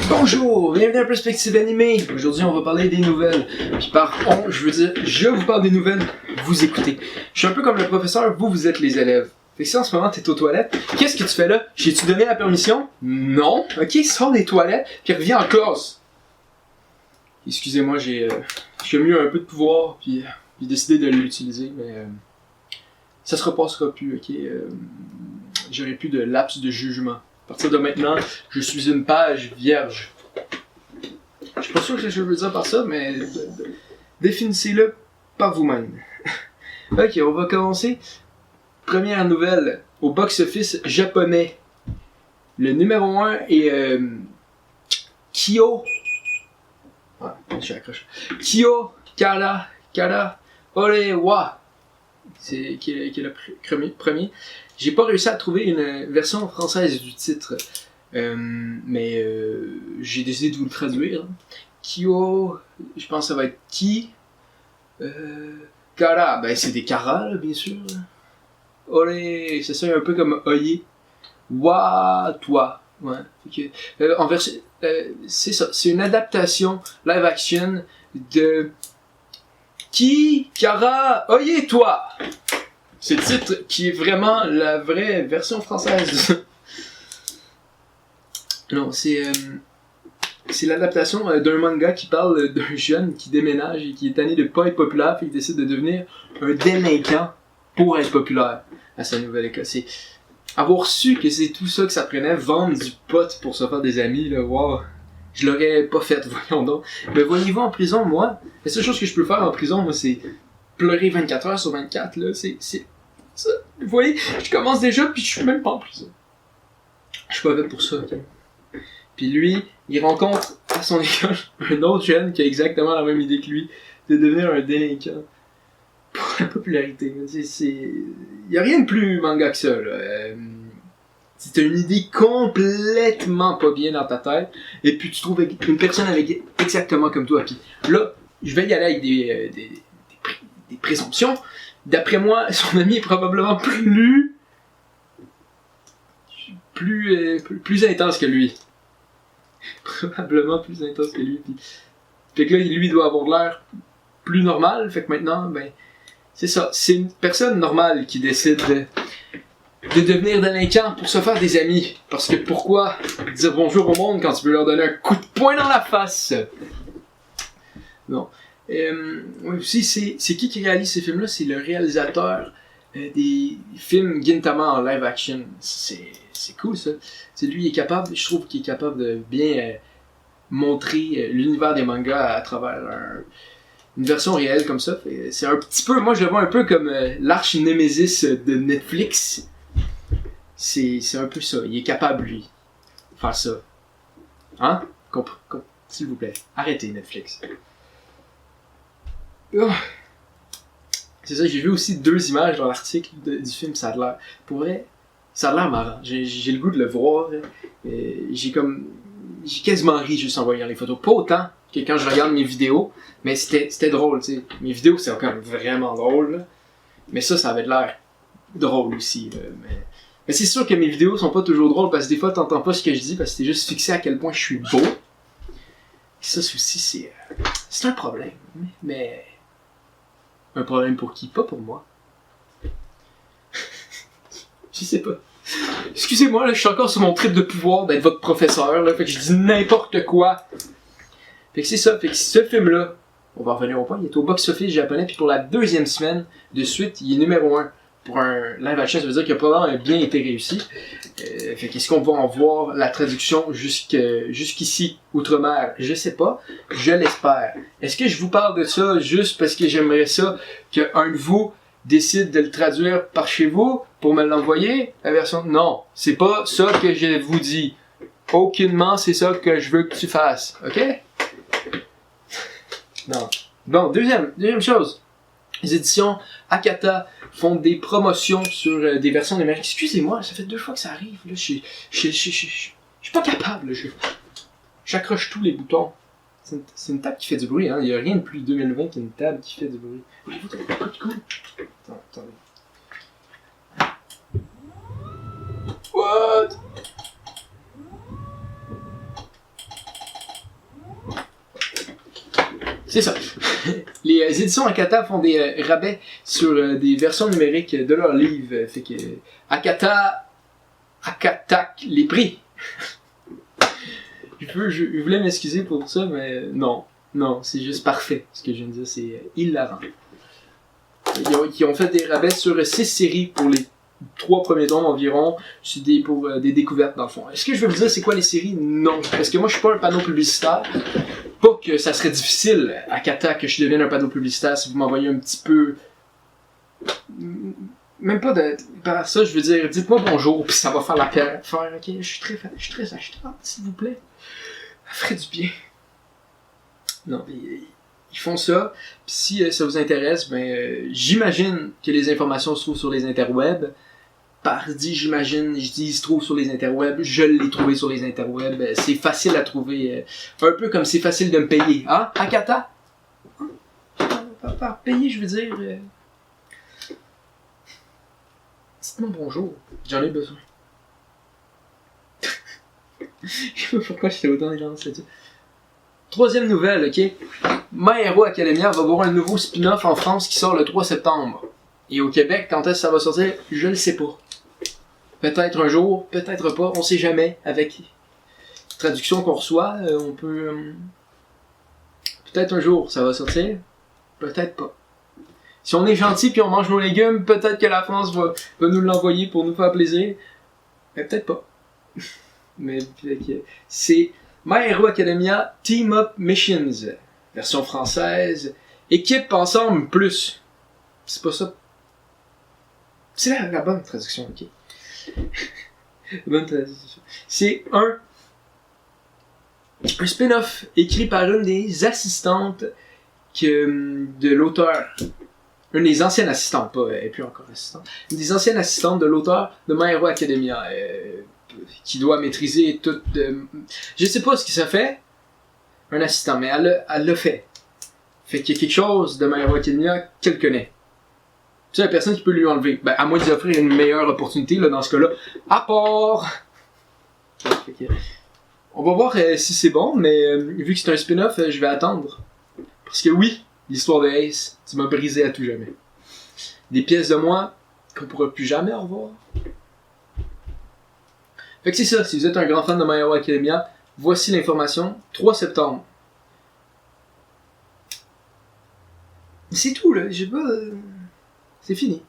Bonjour, bienvenue à Perspective Animée. Aujourd'hui, on va parler des nouvelles. Puis par on, je veux dire, je vous parle des nouvelles, vous écoutez. Je suis un peu comme le professeur, vous êtes les élèves. Fait que si en ce moment t'es aux toilettes, qu'est-ce que tu fais là? J'ai-tu donné la permission? Non. Ok, sors des toilettes, puis reviens en classe. Excusez-moi, j'ai eu un peu de pouvoir, puis j'ai décidé de l'utiliser, mais ça se repassera plus, ok? J'aurai plus de laps de jugement. À partir de maintenant, je suis une page vierge. Je suis pas sûr que je veux dire par ça, mais définissez-le par vous-même. Ok, on va commencer. Première nouvelle, au box-office japonais. Le numéro 1 est Kyo. Ah, je accroche. Kyo Kara Orewa. Qui est le premier. J'ai pas réussi à trouver une version française du titre, mais j'ai décidé de vous le traduire. Kyo, je pense que ça va être Ki. Kara, ben c'est des Kara, là, bien sûr. Ore, c'est ça, un peu comme Oye. Wa, toi. Ouais. Okay. En version, c'est ça, c'est une adaptation live action de Ki, Kara, Oye, toi. C'est le titre qui est vraiment la vraie version française. Non, c'est l'adaptation d'un manga qui parle d'un jeune qui déménage et qui est tanné de pas être populaire, puis il décide de devenir un délinquant pour être populaire à sa nouvelle école. C'est avoir su que c'est tout ça que ça prenait, vendre du pot pour se faire des amis, là, wow. Je l'aurais pas fait, voyons donc. Mais voyez-vous, en prison, moi, la seule chose que je peux faire en prison, moi, c'est pleurer 24 heures sur 24, là, c'est ça. Vous voyez, je commence déjà, puis je suis même pas en prison. Je suis pas fait pour ça, ok? Puis lui, il rencontre à son école un autre jeune qui a exactement la même idée que lui, de devenir un délinquant pour la popularité. Il y a rien de plus manga que ça, là. C'est une idée complètement pas bien dans ta tête, et puis tu trouves une personne avec exactement comme toi. Puis là, je vais y aller avec des présomptions. D'après moi, son ami est probablement plus intense que lui. Probablement plus intense que lui. Puis, fait que là, lui doit avoir de l'air plus normal. Fait que maintenant, ben, c'est ça. C'est une personne normale qui décide de devenir délinquant pour se faire des amis. Parce que pourquoi dire bonjour au monde quand tu peux leur donner un coup de poing dans la face? Non. Aussi, c'est qui réalise ces films-là? C'est le réalisateur des films Gintama en live action. C'est cool, ça. C'est lui, je trouve qu'il est capable de bien montrer l'univers des mangas à travers une version réelle comme ça. C'est un petit peu, moi je le vois un peu comme l'arch-némésis de Netflix. C'est un peu ça. Il est capable, lui, de faire ça. Hein? S'il vous plaît, arrêtez Netflix. Oh. C'est ça, j'ai vu aussi 2 images dans l'article du film, ça a l'air. Pour vrai, ça a l'air marrant. J'ai le goût de le voir. J'ai quasiment ri juste en voyant les photos. Pas autant que quand je regarde mes vidéos, mais c'était drôle, tu sais. Mes vidéos, c'est quand même vraiment drôle, là. Mais ça avait l'air drôle aussi, là. Mais c'est sûr que mes vidéos sont pas toujours drôles parce que des fois, t'entends pas ce que je dis parce que t'es juste fixé à quel point je suis beau. Et ça aussi, c'est un problème. Mais un problème pour qui? Pas pour moi. Je sais pas. Excusez-moi, là, je suis encore sur mon trip de pouvoir d'être votre professeur, là, fait que je dis n'importe quoi. Fait que c'est ça, fait que ce film-là, on va revenir au point, il est au box-office japonais, puis pour la 2e semaine de suite, il est numéro 1. Pour un live action, ça veut dire qu'il a probablement bien été réussi. Fait qu'est-ce qu'on va en voir la traduction jusqu'ici, outre-mer? Je sais pas, je l'espère. Est-ce que je vous parle de ça juste parce que j'aimerais ça qu'un de vous décide de le traduire par chez vous pour me l'envoyer, la version? Non, c'est pas ça que je vous dis. Aucunement, c'est ça que je veux que tu fasses, ok? Non. Bon, deuxième chose. Les éditions Akata font des promotions sur des versions numériques. Excusez-moi, ça fait 2 fois que ça arrive. Là. Je suis pas capable. Là. J'accroche tous les boutons. C'est une table qui fait du bruit. Hein. Il n'y a rien de plus 2020 qu'une table qui fait du bruit. Attendez. What? c'est ça. Les éditions Akata font des rabais sur des versions numériques de leurs livres. Fait que Akata les prix. Je voulais m'excuser pour ça, mais non, c'est juste parfait. Ce que je viens de dire, c'est hilarant. Ils ont fait des rabais sur 6 séries pour les 3 premiers tomes environ. C'est pour des découvertes dans le fond. Est-ce que je veux vous dire c'est quoi les séries? Non, parce que moi je suis pas un panneau publicitaire. Pas que ça serait difficile à Kata que je devienne un panneau publicitaire si vous m'envoyez un petit peu... Même pas de... Par ça, je veux dire, dites-moi bonjour, puis ça va faire la paire. Ok, je suis très acheteur, s'il vous plaît. Ça ferait du bien. Non, ils font ça. Puis si ça vous intéresse, j'imagine que les informations se trouvent sur les interwebs. J'imagine, je dis, il se trouve sur les interwebs, je l'ai trouvé sur les interwebs, c'est facile à trouver, un peu comme c'est facile de me payer, hein, Akata? Par payer, je veux dire, dites-moi bonjour, j'en ai besoin. Je sais pas pourquoi j'étais autant élancé là-dessus. 3e nouvelle, ok? My Hero Academia va avoir un nouveau spin-off en France qui sort le 3 septembre. Et au Québec, quand est-ce que ça va sortir? Je ne sais pas. Peut-être un jour, peut-être pas, on sait jamais. Avec les traductions qu'on reçoit, on peut... peut-être un jour ça va sortir, peut-être pas. Si on est gentil puis on mange nos légumes, peut-être que la France va nous l'envoyer pour nous faire plaisir. Mais peut-être pas. Mais c'est My Hero Academia Team Up Missions, version française, équipe ensemble plus. C'est pas ça. C'est la bonne traduction, ok. Bonne traduction. C'est un spin-off écrit par une des assistantes de l'auteur. Une des anciennes assistantes, pas elle est plus encore assistante. Une des anciennes assistantes de l'auteur de My Hero Academia, qui doit maîtriser tout. Je sais pas ce qui ça fait, un assistant, mais elle l'a fait. Fait qu'il y a quelque chose de My Hero Academia qu'elle connaît. C'est la personne qui peut lui enlever. À moins d'y offrir une meilleure opportunité, là, dans ce cas-là. À part... On va voir si c'est bon, mais vu que c'est un spin-off, je vais attendre. Parce que oui, l'histoire de Ace, tu m'as brisé à tout jamais. Des pièces de moi qu'on pourra plus jamais revoir. Fait que c'est ça, si vous êtes un grand fan de My Hero Academia, voici l'information, 3 septembre. C'est tout, là, j'ai pas... C'est fini.